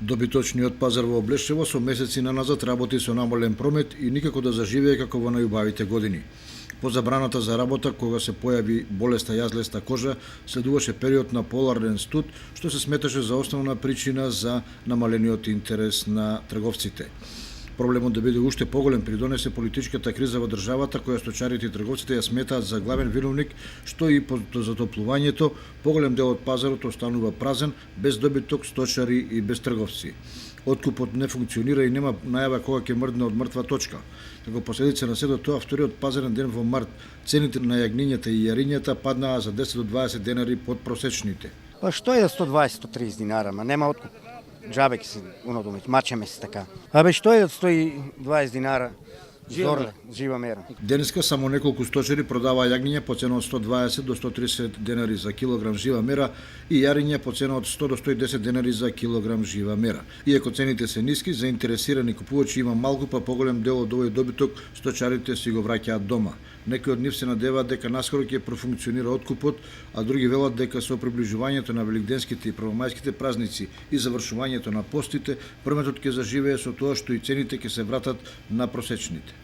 Добиточниот пазар во Облешево со месеци назад работи со намален промет и никако да заживее како во најубавите години. По забраната за работа, кога се појави болеста јазлеста кожа, следуваше период на поларен студ, што се сметаше за основна причина за намалениот интерес на трговците. Проблемот да биде уште поголем придонесе политичката криза во државата, која сточарите и трговците ја сметаат за главен виновник, што и по затоплувањето поголем дел од пазарот останува празен, без добиток, сточари и без трговци. Откупот не функционира и нема најава кога ќе мрдне од мртва точка. Како последица на сето тоа, вториот пазарен ден во март, цените на јагнињата и јарињата паднаа за 10 до 20 денари под просечните. Па што е 120-130 динара, ма нема откуп. Джабе ќе се унодумеќ, мачеме се така. Абе што е 120 динара? Зорле, жива мера. Денеска само неколку сточари продаваа јагниња по цена од 120 до 130 денари за килограм жива мера и јариња по цена од 100 до 110 денари за килограм жива мера. Иако цените се ниски, заинтересирани купувачи има малку па поголем дел од овој добиток сточарите си го враќаат дома. Некои од нив се надеваат дека наскоро ќе профункционира откупот, а други велат дека со приближувањето на великденските и првомајските празници и завршувањето на постите, прометот ќе заживее со тоа што и цените ќе се вратат на просечните.